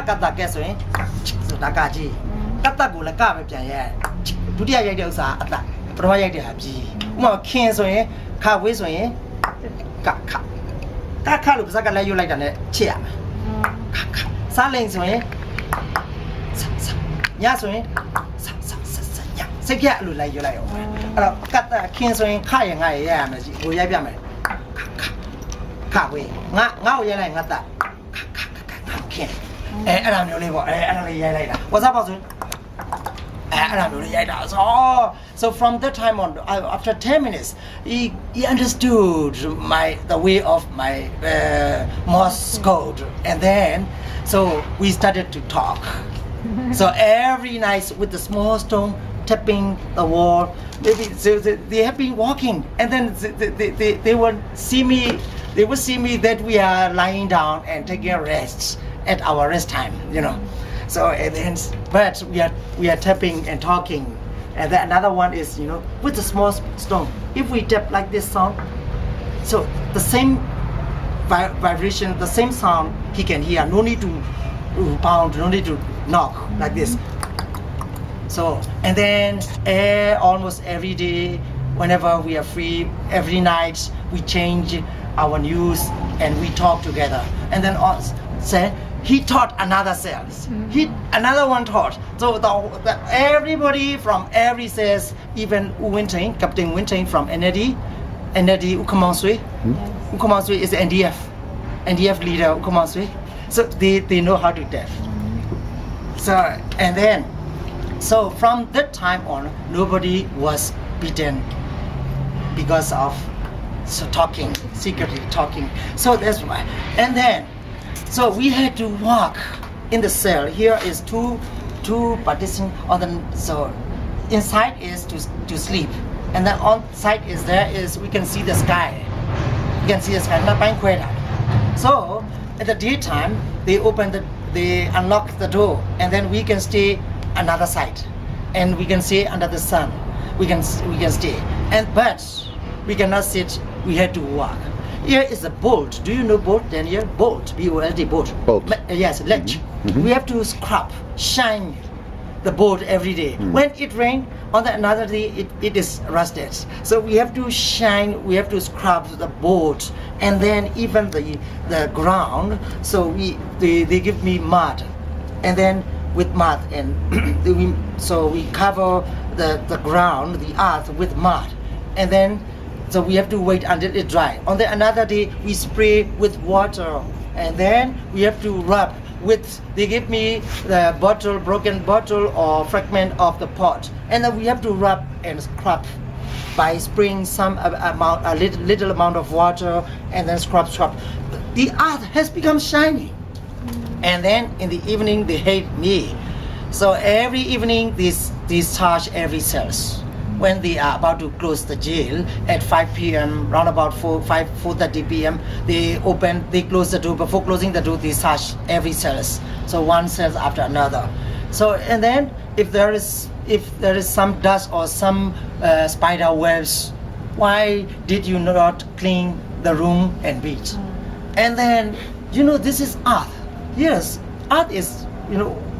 Kata Gaswing, Nakaji, Kata Gulaka, Dudia Yadosa, Proya Haji, more Kinswing, Kawiswing, Kaka. Kaka looks like you like a chair. Silence, Yaswing, Sakia look like you like. Kata Kinswing, Kayang, I am, Uyabame. Kawi, now you're like that. And I'm your neighbor, and what's up, and I'm your so from that time on, after 10 minutes, he understood the way of my Morse code, and then so we started to talk. So every night with the small stone tapping the wall, maybe so they have been walking, and then they will see me. They will see me that we are lying down and taking a rest at our rest time, So and then, but we are tapping and talking, and then another one is with a small stone. If we tap like this sound, so the same vibration, the same sound he can hear. No need to pound, no need to knock like this. So and then almost every day, whenever we are free, every night we change our news and we talk together, and then say he taught another cells. Another one taught. So everybody from every cells, even Winting, Captain Winting from NAD Ukamansui. Ukamansui is the NDF leader Ukamansui. So they know how to deaf. So and then so from that time on, nobody was beaten because of secretly talking. So that's why. And then, so we had to walk in the cell. Here is two partition on the, so inside is to sleep, and then on side is we can see the sky. You can see the sky. So at the daytime they unlock the door, and then we can stay another side, and we can stay under the sun. We can stay, but we cannot sit. We had to walk. Here is a bolt. Do you know bolt, Daniel? Bolt, B-O-L-T, bolt. Yes, ledge. We have to shine the bolt every day. When it rains, on another day, it is rusted. So we have to shine, we have to scrub the bolt, and then even the ground. So they give me mud, and then with mud, and so we cover the ground, the earth with mud, and then so we have to wait until it dry. On the another day, we spray with water, and then we have to rub with. They give me the broken bottle or fragment of the pot, and then we have to rub and scrub by spraying some amount, a little amount of water, and then scrub. The earth has become shiny, and then in the evening they hate me. So every evening they discharge every cells. When they are about to close the jail at 5 p.m., round about 4:30 p.m., they close the door. Before closing the door, they search every cells. So one cells after another. So and then if there is some dust or some spider webs, why did you not clean the room and beach? And then this is earth. Yes, earth is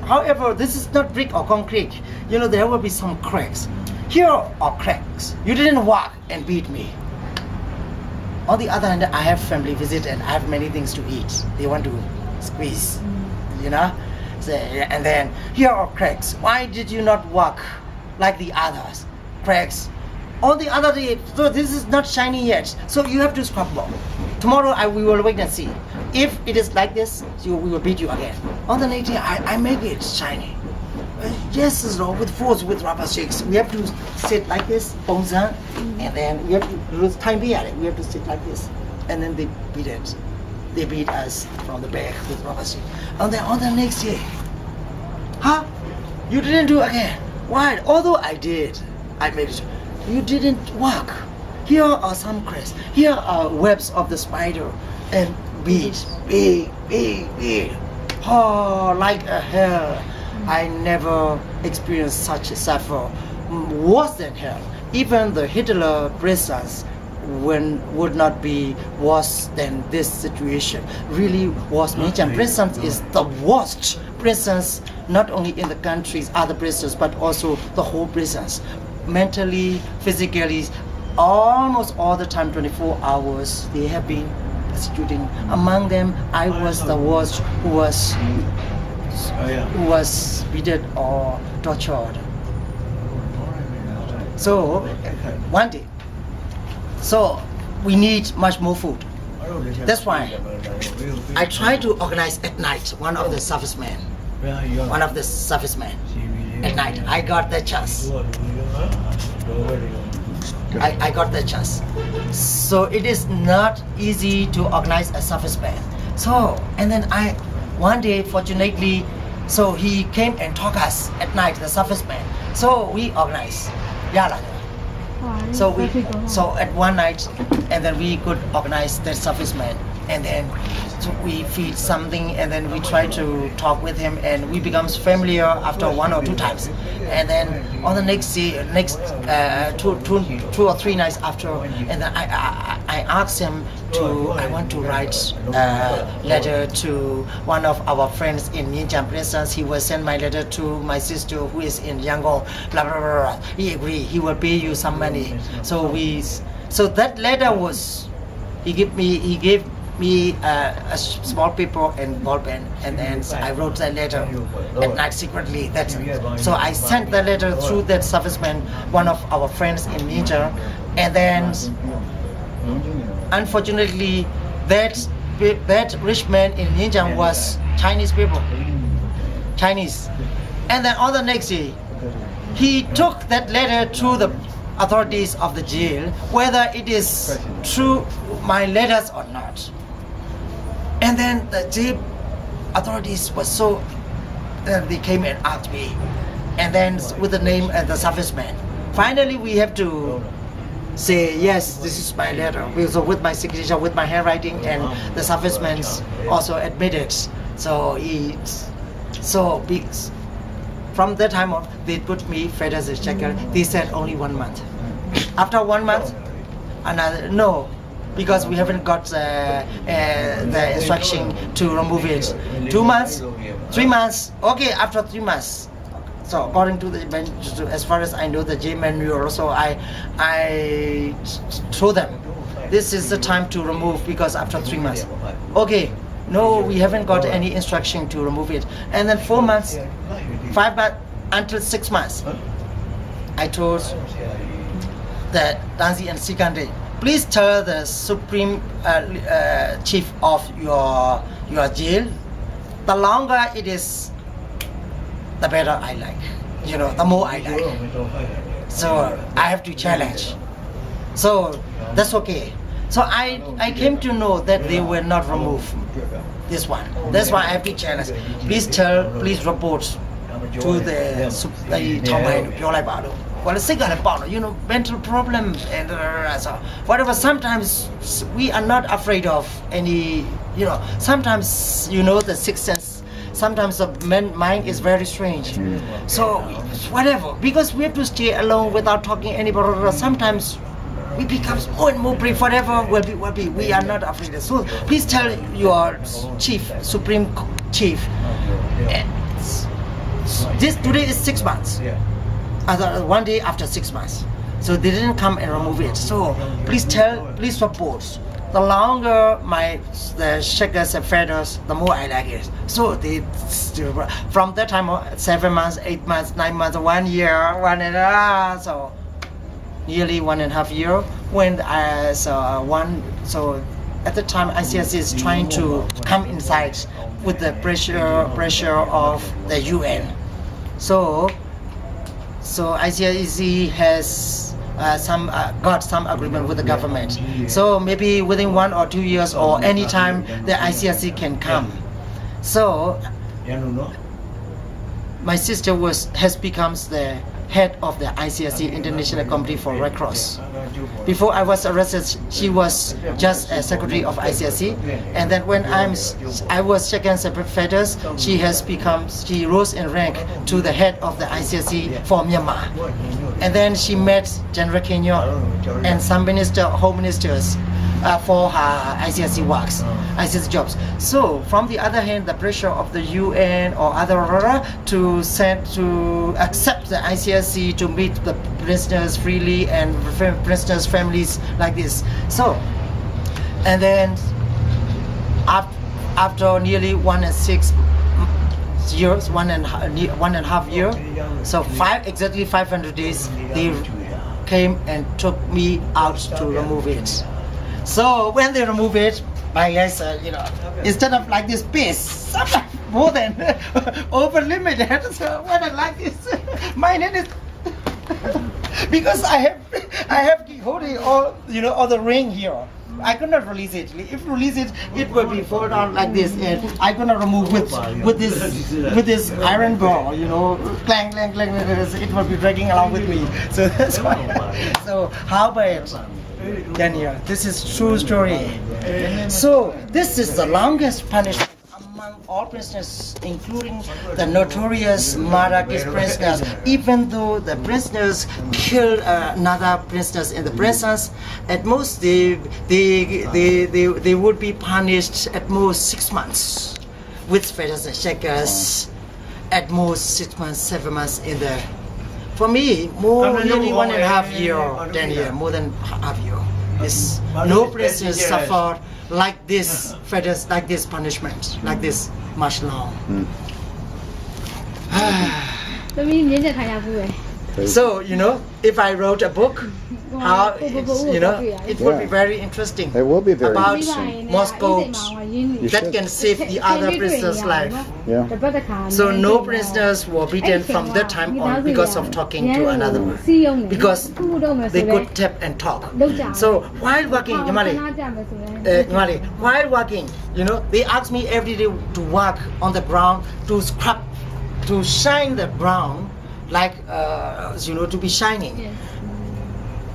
However, this is not brick or concrete. There will be some cracks. Here are cracks. You didn't walk and beat me. On the other hand, I have family visit and I have many things to eat. They want to squeeze, So, and then here are cracks. Why did you not walk like the others? Cracks. On the other day, so this is not shiny yet. So you have to scrub more. Tomorrow we will wait and see. If it is like this, we will beat you again. On the next day, I make it shiny. Yes, with force, with rubber sticks. We have to sit like this, and then we have to lose time here. We have to sit like this, and then they beat it. They beat us from the back with rubber stick. And then on the next day, you didn't do again. Why? Although I did, I made it. You didn't walk. Here are some cracks. Here are webs of the spider, and beat, like a hell. I never experienced such a suffer. Worse than hell. Even the Hitler prisoners would not be worse than this situation. Really, was Minchan prison is the worst prisons, not only in the countries, other prisons, but also the whole prisons. Mentally, physically, almost all the time, 24 hours, they have been persecuting. Among them, I was the worst who was beaten or tortured. So one day, so we need much more food. That's why I try to organize at night. One of the servicemen at night. I got the chance. I got the chance. So it is not easy to organize a serviceman. So and then one day, fortunately, so he came and talked us at night, the serviceman. So we organized. So at one night, and then we could organize the serviceman, and then so we feed something, and then we try to talk with him, and we becomes familiar after 1 or 2 times, and then on the next day, two or three nights after, and then I asked him I want to write a letter to one of our friends in Minchan prisons. He will send my letter to my sister who is in Yangon. Blah blah blah. Blah. He agreed. He will pay you some money. So that letter was he gave me a small paper and ball pen, and then I wrote that letter at night secretly. So I sent the letter through that serviceman, one of our friends in Niger, and then unfortunately that rich man in Niger was Chinese people, and then on the next day he took that letter to the authorities of the jail, whether it is true my letters or not. And then the jail authorities were so, they came and asked me, and then with the name and the serviceman. Finally, we have to say, yes, this is my letter. So with my signature, with my handwriting, and the serviceman also admitted. From that time on, they put me fetters and shackles. They said only 1 month. After 1 month, no, because we haven't got the instruction to remove it. 2 months, 3 months. Okay, after 3 months. So according to as far as I know, the J manual, so I told them this is the time to remove, because after 3 months. Okay, no, we haven't got any instruction to remove it. And then 4 months, 5 months, until 6 months, I told the Danzi and Sikande, please tell the supreme chief of your jail, the longer it is, the better I like. The more I like. So I have to challenge. So that's okay. So I came to know that they will not remove this one. That's why I have to challenge. Please report to the mental problem and so whatever. Sometimes we are not afraid of any, sometimes the sixth sense, sometimes the mind is very strange. So whatever, because we have to stay alone without talking anybody. Sometimes we become more and more brave. Whatever will be. We are not afraid. So please tell your chief, supreme chief. Today is 6 months. One day after 6 months. So they didn't come and remove it. So please report. The longer the shackles and fetters, the more I like it. So they from that time on, 7 months, 8 months, 9 months, 1 year, so nearly 1.5 years. So at the time ICRC is trying to come inside with the pressure of the UN. So ICRC has got some agreement with the government. So maybe within 1 or 2 years or any time the ICRC can come. So my sister has become head of the ICRC International Committee for Red Cross. Before I was arrested, she was just a secretary of ICRC, and then when I was second fetters, she rose in rank to the head of the ICRC for Myanmar, and then she met General Kenyo and some home ministers for her ICRC works, ICRC jobs. So from the other hand, the pressure of the UN or other to accept the ICRC to meet the prisoners freely and prisoners' families like this. So, and then after nearly 1 and 6 years, 1.5 years, so exactly 500 days, they came and took me out to remove it. So when they remove it, my guys, instead of like this piece, sometimes more than over limited. So when I like this, my name is because I have holding all all the ring here. I could not release it. If release it, it will be fall down like this, and I could not remove with this iron ball. Clang, clang, clang. It will be dragging along with me. So that's why. So how about Daniel? This is true story. So this is the longest punishment among all prisoners, including the notorious Marrakech prisoners. Even though the prisoners killed another prisoners in the prisons, at most they would be punished at most 6 months with fetters and shackles. At most 6 months, 7 months in there. For me, nearly 1.5 years, 10 years, more than half year. No prisoners suffered like this fetters, like this punishment, like this much long. So if I wrote a book, how it would be very interesting. It will be very about interesting. Moscow that can save the other prisoners' life. Yeah. So no prisoners were beaten from that time on because of talking to another one, because they could tap and talk. So while working, while working, they asked me every day to work on the ground, to scrub, to shine the ground, like to be shining. Yes.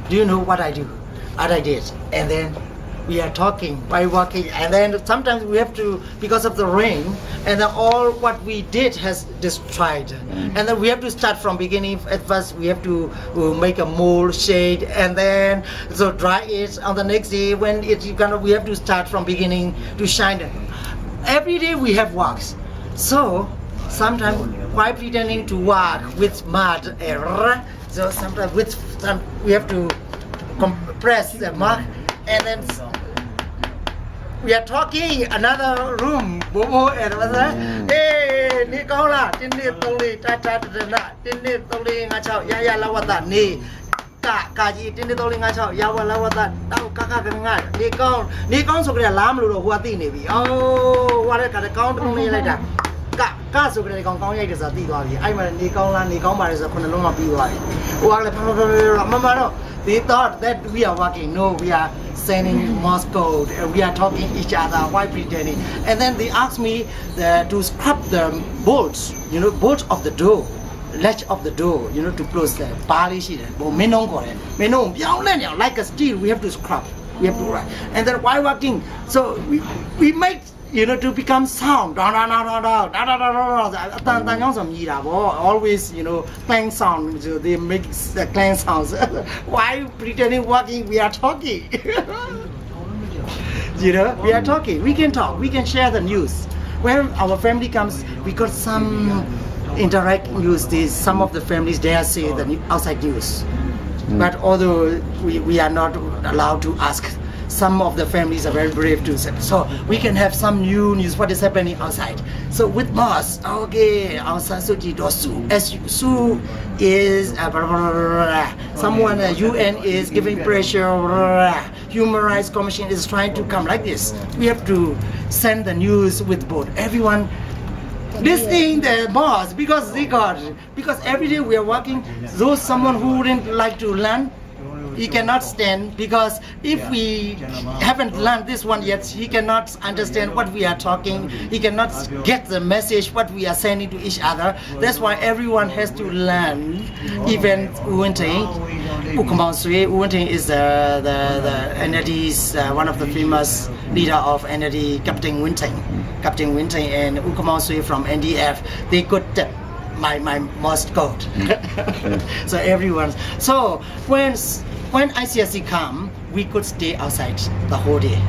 Do you know what I do? What I did? And then we are talking while working, and then sometimes we have to, because of the rain, and then all what we did has destroyed, and then we have to start from beginning. At first we have to make a mold shade, and then so dry it on the next day when we have to start from beginning to shine it. Every day we have works. So sometimes while pretending to work with mud, so sometimes we have to compress the mud, and then we are talking another room. Bobo and hey, ni kau lah, tini toli, tata tata, tini toli ngacau, ya lawatan ni, kaji tini toli ngacau, ya lawatan, tahu kakak kengat, ni kau suka lam lu huati ni bi, oh, walau kata kau tu ni lada. Ka so kare kong kong yai de sa ti twa bi ai ma ni kong la ni kong ba de so khun long ma pi twa bi wa le mama no they thought that we are working. No, we are sending morse code, and we are talking each other while pretending. And then they asked me to scrub the bolts, bolts of the door, latch of the door, to close the bali sheet. Like a steel, we have to scrub, we have to write. And then while working, so we make to become sound. Always, clang sound. They make the clang sounds. While pretending working, we are talking. We are talking. We can talk. We can share the news. When our family comes, we got some indirect news. Some of the families dare say the outside news. But although we are not allowed to ask, some of the families are very brave to say. So we can have some new news, what is happening outside. So with Morse, okay, outside Suji Dosu, as Su is someone, UN is giving pressure, Human Rights Commission is trying to come like this. We have to send the news with both. Everyone listening the boss, because every day we are working, those someone who wouldn't like to learn, He cannot stand because if we haven't learned this one yet, he cannot understand what we are talking. He cannot get the message what we are sending to each other. That's why everyone has to learn. Even Uwinting, Ukumansui, Uwinting is the NLD's one of the famous leader of NLD, Captain Winting and Ukumansui from NDF. They could my Morse code. So everyone. So when ICSC come, we could stay outside the whole day,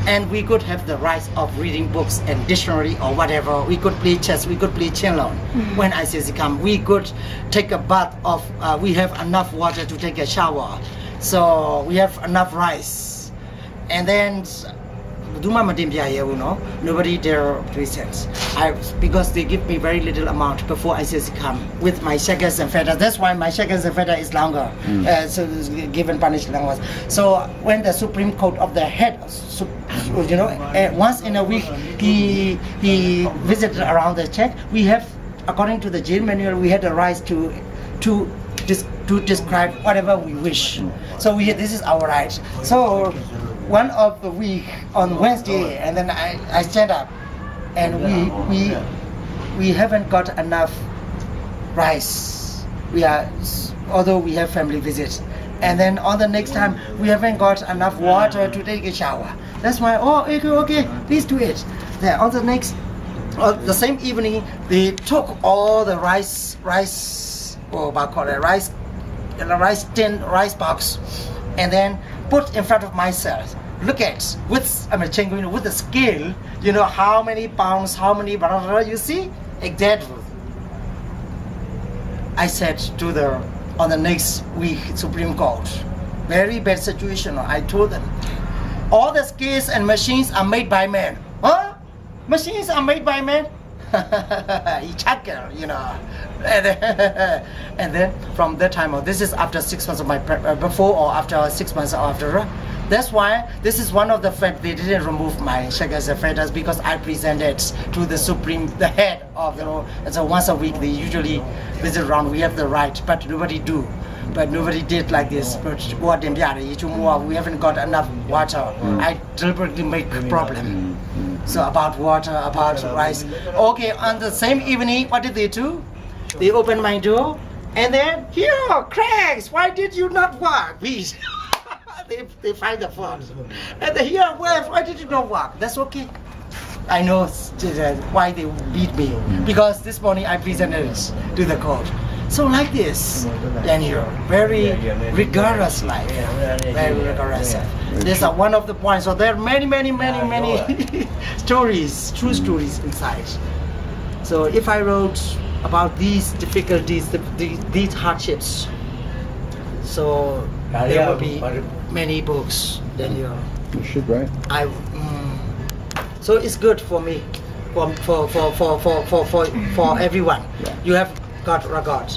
and we could have the right of reading books and dictionary or whatever. We could play chess. We could play chenlong. When ICSC come, we could take a bath of. We have enough water to take a shower, so we have enough rice, and then. Nobody dare present. Because they give me very little amount before ICSC come with my shackles and fetters. That's why my shackles and fetters is longer. So given punished longer. So when the Supreme Court of the head, once in a week he visited around the check. We have, according to the jail manual, we had the right to describe whatever we wish. So this is our right. So one of the week on Wednesday, and then I stand up, and we haven't got enough rice. Although we have family visits, and then on the next time we haven't got enough water to take a shower. That's why okay, please do it. Then on the same evening they took all the rice tin rice box, and then put in front of myself. Look at with the scale, how many pounds, how many you see exactly. I said on the next week Supreme Court, very bad situation. I told them, all the scales and machines are made by men. Huh? Machines are made by men? And then from that time on, this is after 6 months of my before or after 6 months after. That's why this is one of the fact they didn't remove my shackles and fetters, because I presented to the head of so once a week they usually visit around. We have the right, but nobody do. But nobody did like this. But we haven't got enough water. I deliberately make problem. So about water, about rice. Okay, on the same evening, what did they do? They opened my door, and then here, cracks. Why did you not work, please? They find the fault. And then here, why did you not work? That's okay. I know why they beat me, because this morning I presented to the court. So like this, then here, very rigorous life, very rigorous. This is one of the points. So there are many stories, true stories inside. So if I wrote about these difficulties, these hardships, so there will be many books. Then you should write. So it's good for me, for everyone. Yeah. You have got regard.